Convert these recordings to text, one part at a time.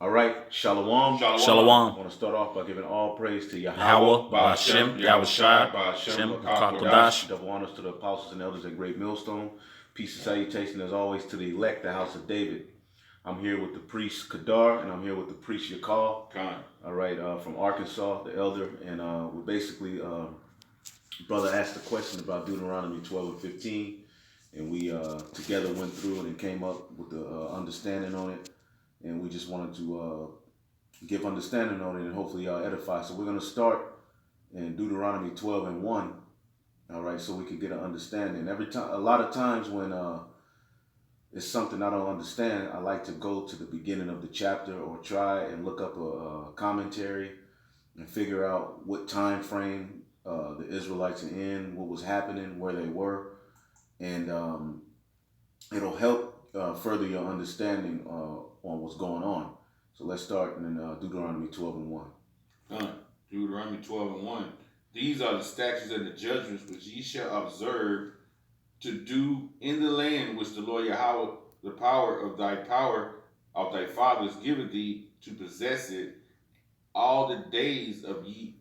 All right, Shalom. Shalom. I want to start off by giving all praise to Yahweh, Yahweh, Ba'ashem, Yahushai, Ba'ashem, Shem, Kakodash. double honors to the apostles and elders at Great Millstone. Peace and salutation as always to the elect, the house of David. I'm here with the priest Kadar, and I'm here with the priest Yakal. All right, from Arkansas, the elder, and we basically, brother asked a question about Deuteronomy 12 and 15, and we together went through it and came up with the understanding on it. And we just wanted to give understanding on it and hopefully edify. So we're going to start in Deuteronomy 12 and 1. All right, so we can get an understanding. Every time, a lot of times when it's something I don't understand, I like to go to the beginning of the chapter or try and look up a commentary and figure out what time frame the Israelites are in, what was happening, where they were, and it'll help further your understanding on what's going on. So let's start in Deuteronomy 12 and 1. Deuteronomy 12 and 1. These are the statutes and the judgments which ye shall observe to do in the land which the Lord Yahweh, the power of thy fathers, giveth thee to possess it all the days that ye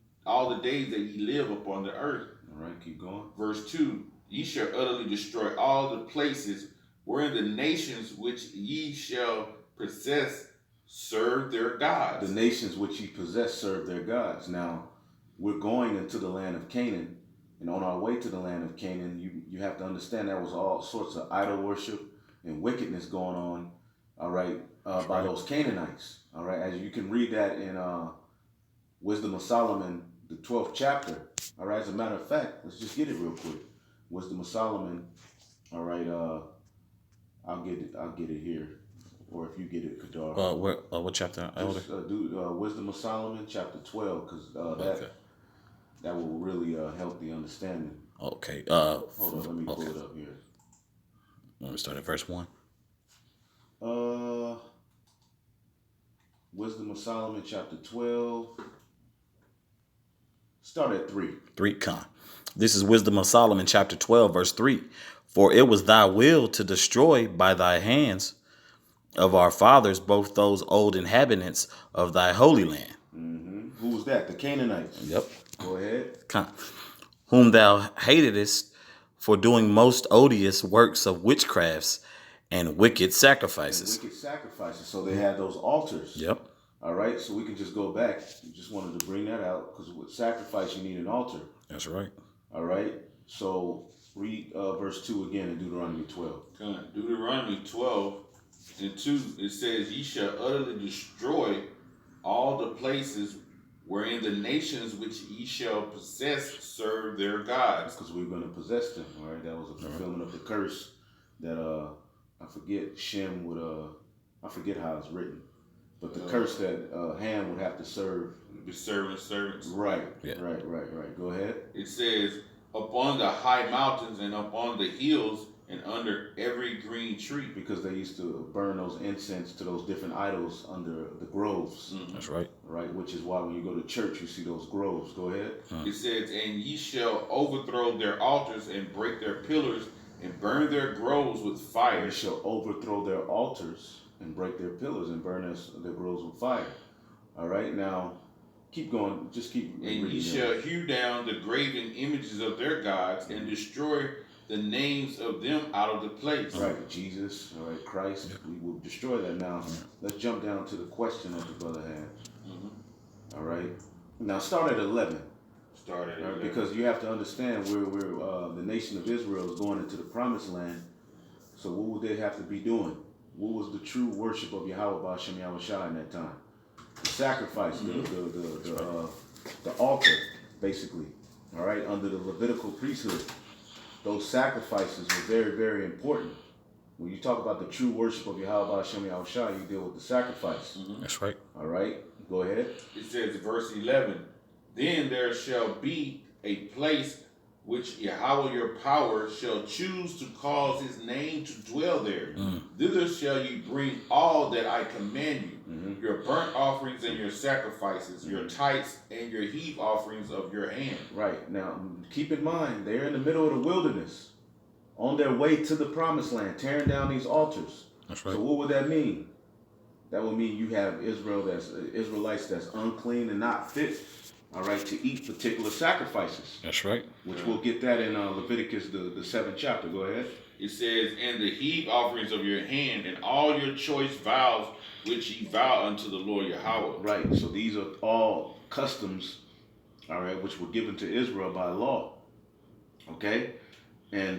live upon the earth. All right, keep going. Verse 2. Ye shall utterly destroy all the places wherein the nations which ye shall possess serve their gods. The nations which ye possess serve their gods. Now, we're going into the land of Canaan, and on our way to the land of Canaan, you have to understand there was all sorts of idol worship and wickedness going on, all right, by those Canaanites. All right, as you can read that in Wisdom of Solomon, the 12th chapter. All right, as a matter of fact, let's just get it real quick. Wisdom of Solomon, all right, I'll get it here, or if you get it, Kadar. What chapter? Just, Wisdom of Solomon, chapter 12, because that will really help the understanding. Okay. Hold on, let me pull it up here. Let me start at verse 1. Wisdom of Solomon, chapter 12. Start at 3. 3. This is Wisdom of Solomon, chapter 12, verse 3. For it was thy will to destroy by thy hands of our fathers both those old inhabitants of thy holy land. Mm-hmm. Who was that? The Canaanites. Yep. Go ahead. Whom thou hatedest for doing most odious works of witchcrafts and wicked sacrifices. So they had those altars. Yep. All right. So we can just go back. Just wanted to bring that out because with sacrifice you need an altar. That's right. All right. So read verse 2 again in Deuteronomy 12. Deuteronomy 12 and 2, it says, ye shall utterly destroy all the places wherein the nations which ye shall possess serve their gods. Because we're going to possess them. All right. That was a fulfillment of the curse that I forget Shem would I forget how it's written. But the curse that Ham would have to serve. Be serving servants. Right. Yeah. Right. Go ahead. It says, upon the high mountains and upon the hills and under every green tree. Because they used to burn those incense to those different idols under the groves. Mm-hmm. That's right. Right, which is why when you go to church, you see those groves. Go ahead. It says, and ye shall overthrow their altars and break their pillars and burn their groves with fire. You shall overthrow their altars and break their pillars and burn their groves with fire. All right, now keep going. Just keep reading. And ye shall hew down the graven images of their gods and destroy the names of them out of the place. Right, Jesus, all right, Christ, we will destroy that. Now, let's jump down to the question that the brother had. All right, now start at 11. Start at 11. Because you have to understand where the nation of Israel is going into the promised land. So what would they have to be doing? What was the true worship of Yahweh Ba'ashem Yahushai in that time? The sacrifice, the altar, basically. All right, under the Levitical priesthood. Those sacrifices were very, very important. When you talk about the true worship of Yahweh Ba'ashem Yahushai, you deal with the sacrifice. That's right. All right, go ahead. It says, verse 11, then there shall be a place which Yahweh your power shall choose to cause his name to dwell there. Thither shall you bring all that I command you, your burnt offerings and your sacrifices, your tithes and your heave offerings of your hand. Right. Now, keep in mind, they're in the middle of the wilderness, on their way to the promised land, tearing down these altars. That's right. So what would that mean? that would mean you have Israelites that's unclean and not fit, all right, to eat particular sacrifices. That's right. Which we'll get that in Leviticus, the 7th chapter. Go ahead. It says, and the heave offerings of your hand, and all your choice vows which ye vow unto the Lord Yahweh. Right. So these are all customs, all right, which were given to Israel by law. Okay. And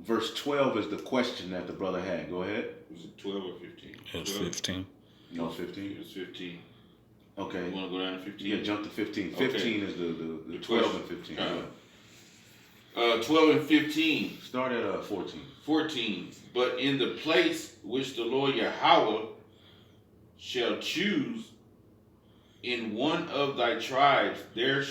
verse 12 is the question that the brother had. Go ahead. Was it 12 or 15? It was 15. No, 15. It was 15. Okay. You want to go down to 15? Yeah, jump to 15. Okay. 15 is the 12 and 15. 12 and 15. Start at 14. 14. But in the place which the Lord Yahweh shall choose in one of thy tribes, there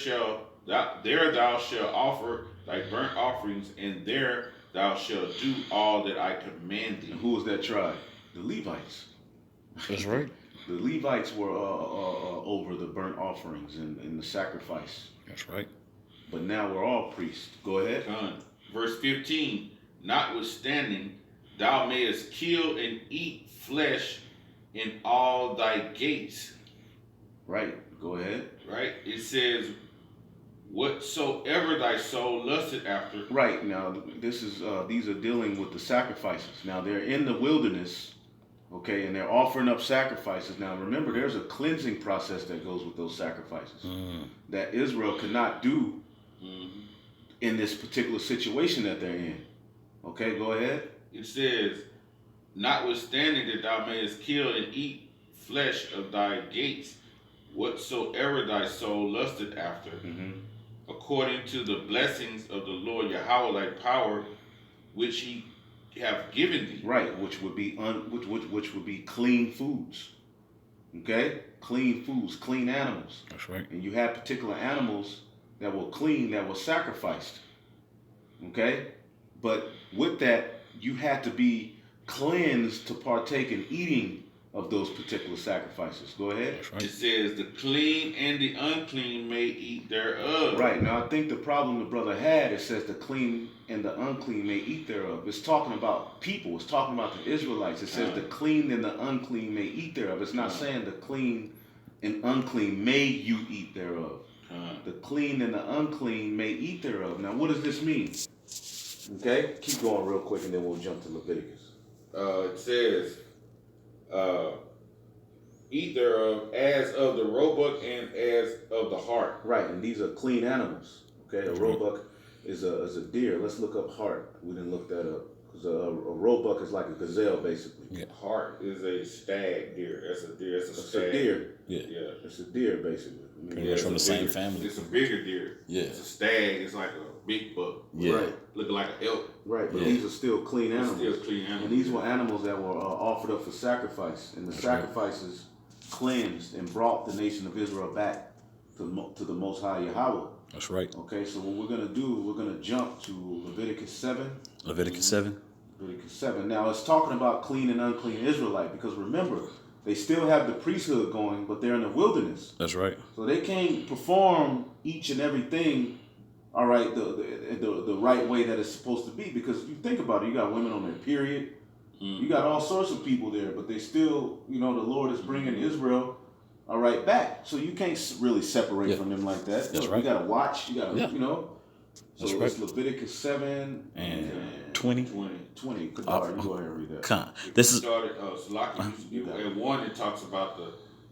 thou shalt offer thy burnt offerings, and there thou shalt do all that I command thee. And who was that tribe? The Levites. That's right. The Levites were over the burnt offerings and the sacrifice. That's right. But now we're all priests. Go ahead. Verse 15. Notwithstanding, thou mayest kill and eat flesh in all thy gates. Right. Go ahead. Right? It says, whatsoever thy soul lusted after. Right. Now, these are dealing with the sacrifices. Now, they're in the wilderness, okay, and they're offering up sacrifices. Now, remember, there's a cleansing process that goes with those sacrifices that Israel could not do in this particular situation that they're in. Okay, go ahead. It says, notwithstanding that thou mayest kill and eat flesh of thy gates, whatsoever thy soul lusted after, according to the blessings of the Lord Yahweh thy power, which he have given thee. Right, which would be which would be clean foods. Okay, clean foods, clean animals. That's right. And you had particular animals that were clean, that were sacrificed. Okay, but with that, you had to be cleansed to partake in eating of those particular sacrifices. Go ahead. That's right. It says, the clean and the unclean may eat thereof. Right. Now, I think the problem the brother had, it says the clean and the unclean may eat thereof. It's talking about people. It's talking about the Israelites. It says the clean and the unclean may eat thereof. It's not saying the clean and unclean may you eat thereof. The clean and the unclean may eat thereof. Now, what does this mean? Okay, keep going real quick and then we'll jump to Leviticus. It says, eat thereof as of the roebuck and as of the hart. Right, and these are clean animals. Okay, a roebuck is a deer. Let's look up hart. We didn't look that up. Because a roebuck is like a gazelle, basically. Yeah. Hart is a stag deer. That's a deer. That's a stag. A deer. Yeah. Yeah. It's a deer, basically. Pretty much from the same bigger, family. It's a bigger deer. Yeah. It's a stag. It's like a big buck. Yeah. Right. Looking like an elk. Right, but these are still clean animals. Still clean animals. And these were animals that were offered up for sacrifice. And the sacrifices cleansed and brought the nation of Israel back to the Most High Yahweh. That's right. Okay, so what we're going to do, we're going to jump to Leviticus 7. Leviticus 7. Leviticus 7. Now, it's talking about clean and unclean Israelite, because remember, they still have the priesthood going, but they're in the wilderness. That's right. So they can't perform each and everything, all right, the right way that it's supposed to be. Because you think about it, you got women on their period. You got all sorts of people there, but they still, the Lord is bringing Israel, all right, back. So you can't really separate from them like that. That's right. You got to watch. You got to, So That's it's right. Leviticus 7 and 20. 20. Kadar, you go ahead and read that. Con. This is started. Salaki used to give at one. It talks about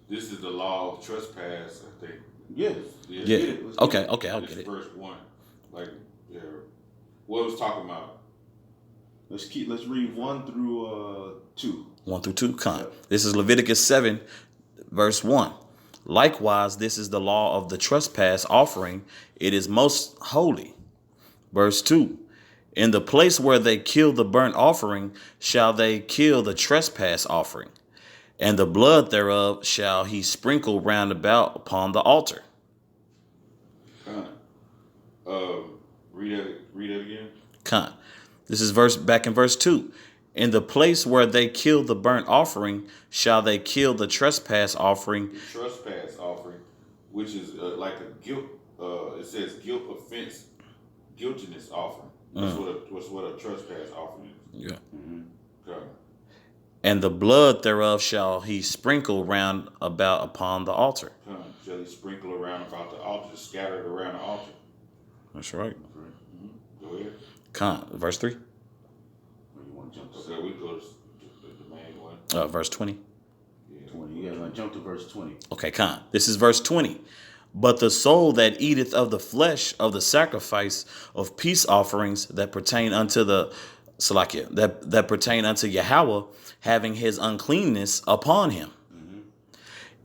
this is the law of trespass. I think. Yeah. yeah. Okay. I'll get it. Verse 1. Like, yeah. What it was talking about. Let's read 1 through 2. 1 through 2. Con. This is Leviticus 7, verse 1. Likewise, this is the law of the trespass offering. It is most holy. Verse 2. In the place where they kill the burnt offering, shall they kill the trespass offering, and the blood thereof shall he sprinkle round about upon the altar. Read it again. Con. This is back in verse 2. In the place where they kill the burnt offering, shall they kill the trespass offering. The trespass offering, which is like a guilt. It says guilt offense, guiltiness offering. That's what a trespass offering is. Yeah. Okay. and the blood thereof shall he sprinkle round about upon the altar. Shall he sprinkle around about the altar, scattered around the altar. That's right. Go ahead. Verse 3. You want to jump to So we go to the main one. Verse 20. 20. You gotta jump to verse 20. Okay, this is verse 20. But the soul that eateth of the flesh of the sacrifice of peace offerings that pertain unto the Salakia, that pertain unto Yahweh, having his uncleanness upon him.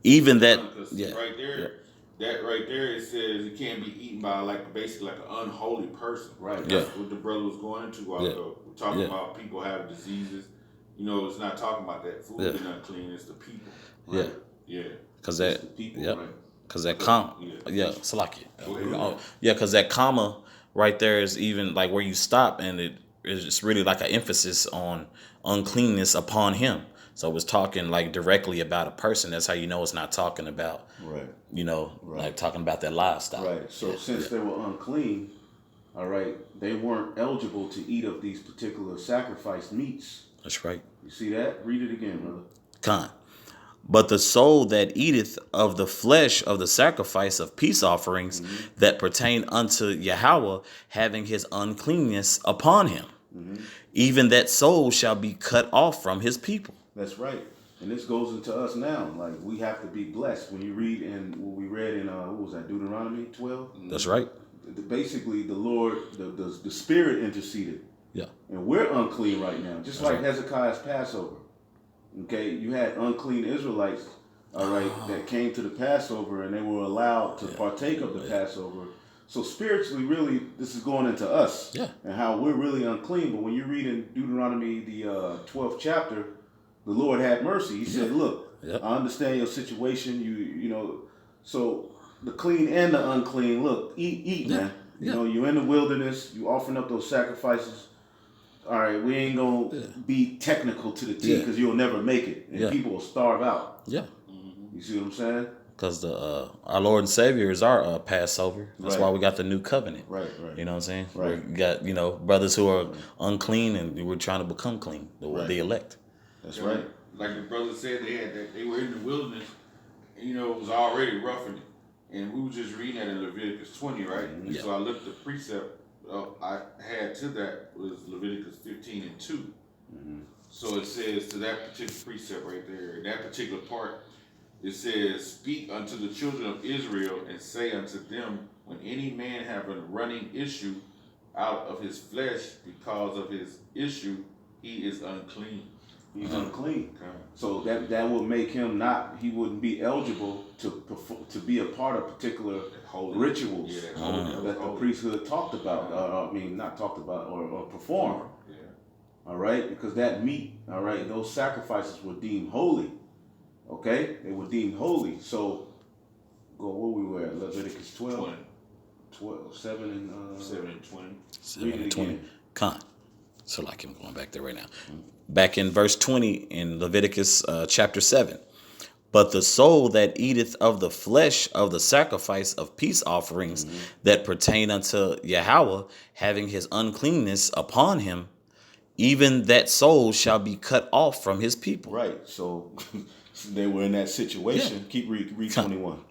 Even that, Right there, that right there, it says it can't be eaten by basically like an unholy person. Right. That's what the brother was going into while ago. We're talking about people having diseases. It's not talking about that food being unclean. It's the people. Right? Yeah. Because It's the people, right? Because that comma, Salakia. Because that comma right there is even like where you stop, and it's really like an emphasis on uncleanness upon him. So it's talking like directly about a person. That's how you know it's not talking about, like talking about their lifestyle. Right. So since they were unclean, all right, they weren't eligible to eat of these particular sacrificed meats. That's right. You see that? Read it again, brother. But the soul that eateth of the flesh of the sacrifice of peace offerings that pertain unto Yahweh, having his uncleanness upon him, even that soul shall be cut off from his people. That's right. And this goes into us now. Like, we have to be blessed. When you read in what we read in what was that, Deuteronomy 12? That's right. Basically, the Lord, the Spirit interceded. Yeah. And we're unclean right now, just That's like Hezekiah's Passover. Okay, you had unclean Israelites, all right, that came to the Passover, and they were allowed to partake of the Passover. So spiritually, really, this is going into us and how we're really unclean. But when you read in Deuteronomy, the 12th chapter, the Lord had mercy. He said, look, I understand your situation. You know, so the clean and the unclean, look, eat, man. You know, you're in the wilderness, you offering up those sacrifices. All right, we ain't gonna be technical to the T because you'll never make it, and people will starve out. Yeah, you see what I'm saying? Because our Lord and Savior is our Passover. That's why we got the new covenant. Right. You know what I'm saying? Right. We got brothers who are unclean, and we're trying to become clean. The elect. That's right. Like the brother said, they were in the wilderness. And, it was already roughing it, and we were just reading that in Leviticus 20, right? So I looked at the precept. I had to that was Leviticus 15 and 2. So it says to that particular precept right there, in that particular part, it says, "Speak unto the children of Israel and say unto them, when any man have a running issue out of his flesh because of his issue, he is unclean." He's unclean. So that would make him he wouldn't be eligible to be a part of particular holy rituals that the priesthood talked about. Not talked about or performed. All right, because that meat, all right, those sacrifices were deemed holy. Okay, they were deemed holy. So, where we were at Leviticus 12, 7 and 20. 7 and 20. So like I'm going back there right now. Back in verse 20 in Leviticus chapter 7. But the soul that eateth of the flesh of the sacrifice of peace offerings that pertain unto Yahweh, having his uncleanness upon him, even that soul shall be cut off from his people. Right. So they were in that situation. Keep read 21.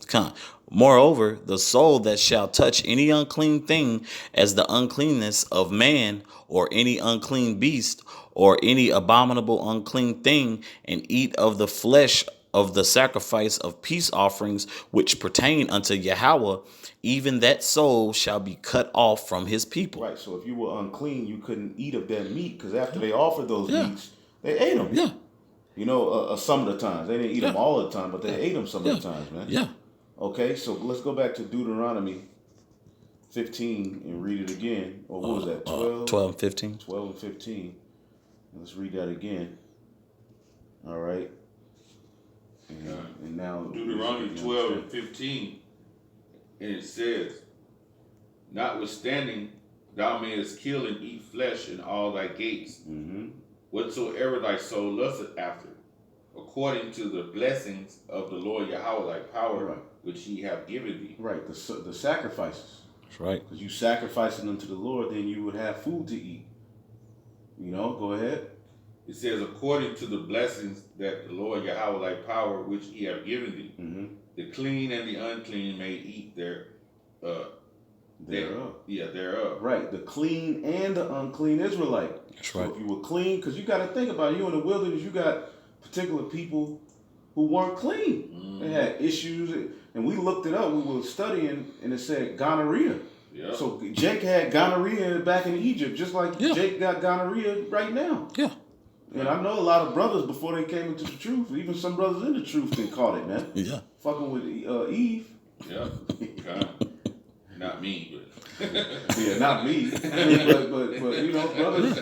Moreover, the soul that shall touch any unclean thing as the uncleanness of man, or any unclean beast, or any abominable unclean thing, and eat of the flesh of the sacrifice of peace offerings which pertain unto Yahweh, even that soul shall be cut off from his people. Right. So if you were unclean, you couldn't eat of that meat, because after they offered those meats, they ate them. Yeah. Some of the times. They didn't eat them all the time, but they ate them some of the times, man. Yeah. Okay, so let's go back to Deuteronomy 15 and read it again. Or what was that, 12? 12 and 15. 12 and 15. Let's read that again. All right. And now Deuteronomy 12 and 15, and it says, "Notwithstanding, thou mayest kill and eat flesh in all thy gates, whatsoever thy soul lusteth after, according to the blessings of the Lord Yahweh thy power, which he hath given thee." Right, the sacrifices. That's right. Because you sacrificing them to the Lord, then you would have food to eat. Go ahead. It says, according to the blessings that the Lord Yahweh thy power which he have given thee, the clean and the unclean may eat thereof. Thereof. Right, the clean and the unclean Israelite. That's right. So if you were clean, because you got to think about it, you in the wilderness, you got particular people who weren't clean. They had issues, and we looked it up. We were studying, and it said gonorrhea. Yep. So Jake had gonorrhea back in Egypt, just like Jake got gonorrhea right now. Yeah. And I know a lot of brothers before they came into the truth, even some brothers in the truth, they caught it, man. Yeah. Fucking with Eve. Yeah. Not me, but yeah, not me. but you know, brothers,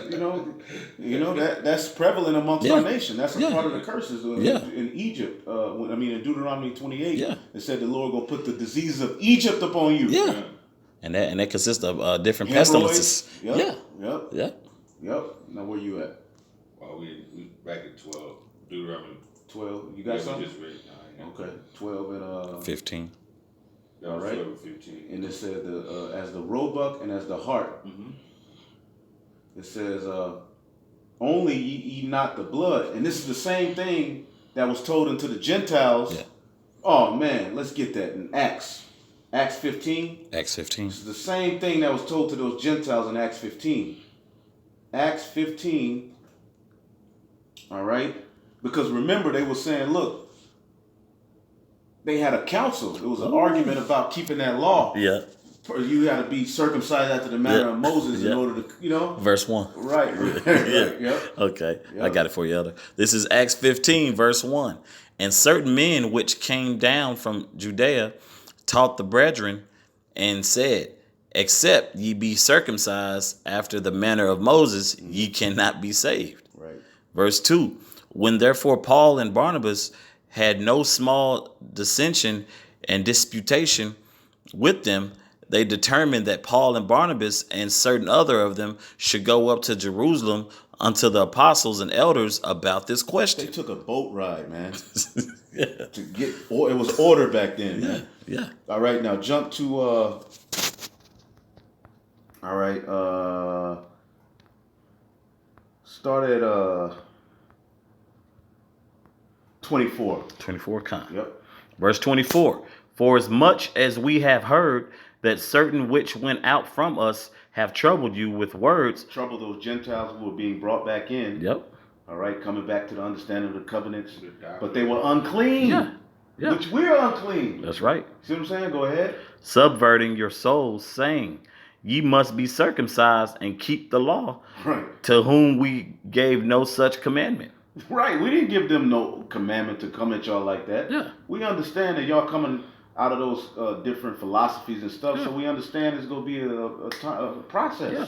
you know that's prevalent amongst our nation. That's a part of the curses in Egypt. In Deuteronomy 28, it said the Lord gonna put the diseases of Egypt upon you. Yeah. And that consists of different pestilences. Yep. Now where you at? Well, we back at 12. Deuteronomy 12. You got something? We just read 9. Okay. 12 and 15. All right. 12 and 15. And it said as the roebuck and as the hart. It says only ye eat not the blood. And this is the same thing that was told unto the Gentiles. Yeah. Oh man, let's get that in Acts 15. Acts 15. This is the same thing that was told to those Gentiles in Acts 15. Acts 15. All right? Because remember, they were saying, look, they had a council. It was an argument about keeping that law. Yeah. You got to be circumcised after the manner of Moses in order to, Verse 1. Right. Okay. I got it for you, Elder. This is Acts 15, verse 1. And certain men which came down from Judea taught the brethren and said, except ye be circumcised after the manner of Moses, ye cannot be saved. Right. Verse 2, when therefore Paul and Barnabas had no small dissension and disputation with them, they determined that Paul and Barnabas and certain other of them should go up to Jerusalem unto the apostles and elders about this question. They took a boat ride, man. To get, it was order back then, man. Yeah. All right, now jump to start at 24. 24, Yep. Verse 24. For as much as we have heard that certain which went out from us have troubled you with words. Trouble those Gentiles who were being brought back in. Yep. All right, coming back to the understanding of the covenants. But they were unclean. Yeah. Which we're unclean. That's right. See what I'm saying? Go ahead. Subverting your souls, saying, ye must be circumcised and keep the law. Right. To whom we gave no such commandment. Right. We didn't give them no commandment to come at y'all like that. Yeah. We understand that y'all coming out of those different philosophies and stuff. So we understand it's going to be a process. Yeah.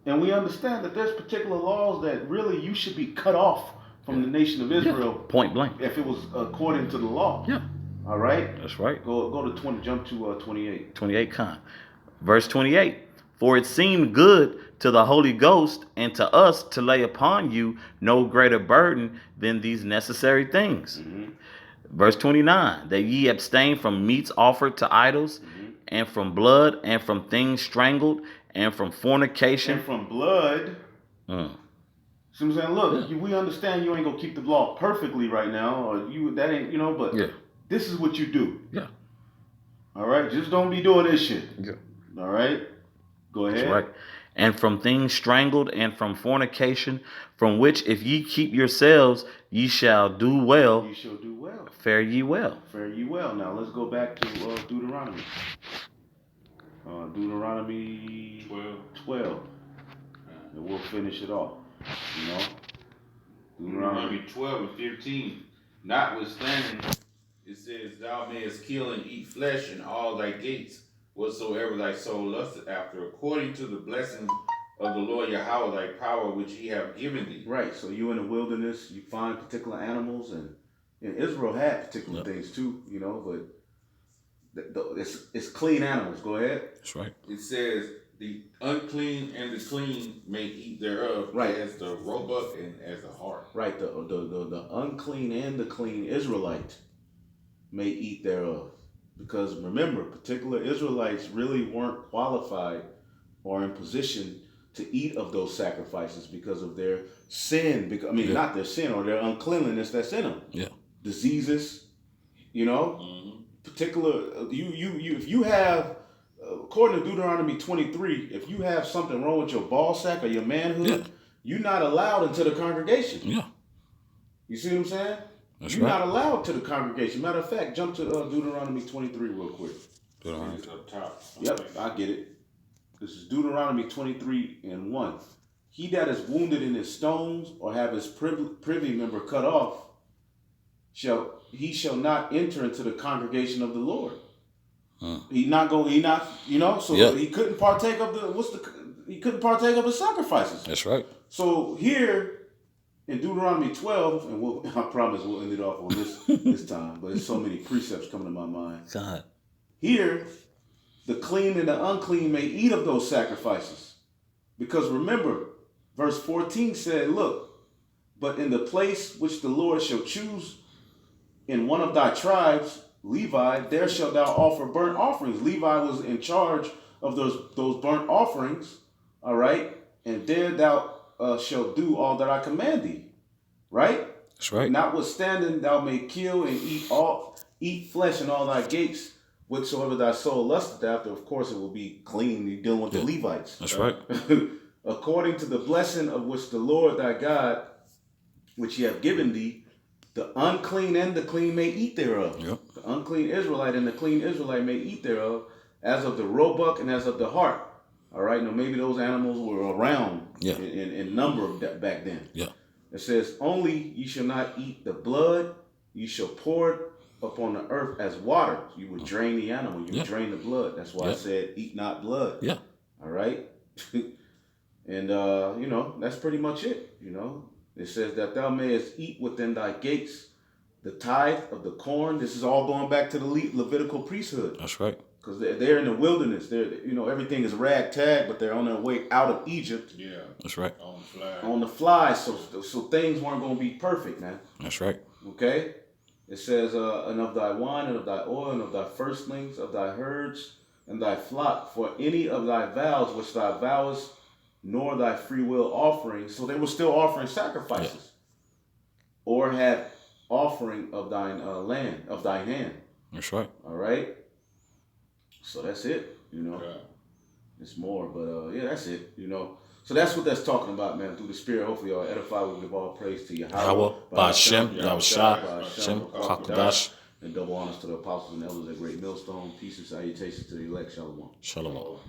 And we understand that there's particular laws that really you should be cut off from the nation of Israel. Point blank. If it was according to the law. Yeah. All right. That's right. Go to 20. Jump to 28. 28. Verse 28. For it seemed good to the Holy Ghost and to us to lay upon you no greater burden than these necessary things. Verse 29. That ye abstain from meats offered to idols, and from blood, and from things strangled, and from fornication. And from blood. See what I'm saying? Look, we understand you ain't gonna keep the law perfectly right now, or that ain't, but this is what you do. Yeah. All right, just don't be doing this shit. Yeah. All right, go ahead. That's right. And from things strangled, and from fornication, from which if ye keep yourselves, ye shall do well. You shall do well. Fare ye well. Fare ye well. Now let's go back to Deuteronomy. Deuteronomy 12. And we'll finish it off. Deuteronomy 12 and 15. Notwithstanding, it says, thou mayest kill and eat flesh in all thy gates, whatsoever thy soul lusteth after, according to the blessings of the Lord Yahweh thy power, which he have given thee. Right. So you in the wilderness, you find particular animals, and Israel had particular things too, but it's clean animals. Go ahead. That's right. It says, the unclean and the clean may eat thereof, right, as the roebuck and as the hart. Right. The unclean and the clean Israelite may eat thereof. Because remember, particular Israelites really weren't qualified or in position to eat of those sacrifices because of their sin. Not their sin or their uncleanliness that's in them. Yeah. Diseases, particular. If you have, according to Deuteronomy 23, if you have something wrong with your ball sack or your manhood, you're not allowed into the congregation. Yeah. You see what I'm saying? You're not allowed to the congregation. Matter of fact, jump to Deuteronomy 23 real quick. It's up top. Yep, I get it. This is Deuteronomy 23:1. He that is wounded in his stones or have his privy member cut off, shall not enter into the congregation of the Lord. He couldn't partake of the sacrifices. That's right. So here in Deuteronomy 12, and I promise we'll end it off on this time, but there's so many precepts coming to my mind. God. Here, the clean and the unclean may eat of those sacrifices. Because remember, verse 14 said, look, but in the place which the Lord shall choose in one of thy tribes, Levi, there shalt thou offer burnt offerings. Levi was in charge of those burnt offerings, all right? And there thou shalt do all that I command thee, right? That's right. Notwithstanding, thou may kill and eat flesh in all thy gates, whatsoever thy soul lusteth after. Of course, it will be clean. You're dealing with the Levites. That's right. According to the blessing of which the Lord thy God, which he hath given thee, the unclean and the clean may eat thereof. Yep. The unclean Israelite and the clean Israelite may eat thereof, as of the roebuck and as of the hart. All right. Now maybe those animals were around in number back then. Yeah. It says, only ye shall not eat the blood, ye shall pour it upon the earth as water. You would drain the animal, you would drain the blood. That's why I said eat not blood. Yeah. All right. And that's pretty much it. It says that thou mayest eat within thy gates the tithe of the corn. This is all going back to the Levitical priesthood. That's right. Because they're in the wilderness. Everything is ragtag, but they're on their way out of Egypt. Yeah. That's right. On the fly. So things weren't going to be perfect, man. That's right. Okay. It says, and of thy wine, and of thy oil, and of thy firstlings, of thy herds, and thy flock, for any of thy vows which thou vowest, nor thy free will offerings. So they were still offering sacrifices, or had offering of thine land, of thine hand. That's right. All right. So that's it. It's more, but that's it. So that's what that's talking about, man. Through the Spirit, hopefully y'all edify. We give all praise to Yahweh, Ba'ashem, Yahushua, Hashem, Kakadash, and double honors to the apostles and elders at Great Millstone. Peace and salutations to the elect. Shalom. Shalom.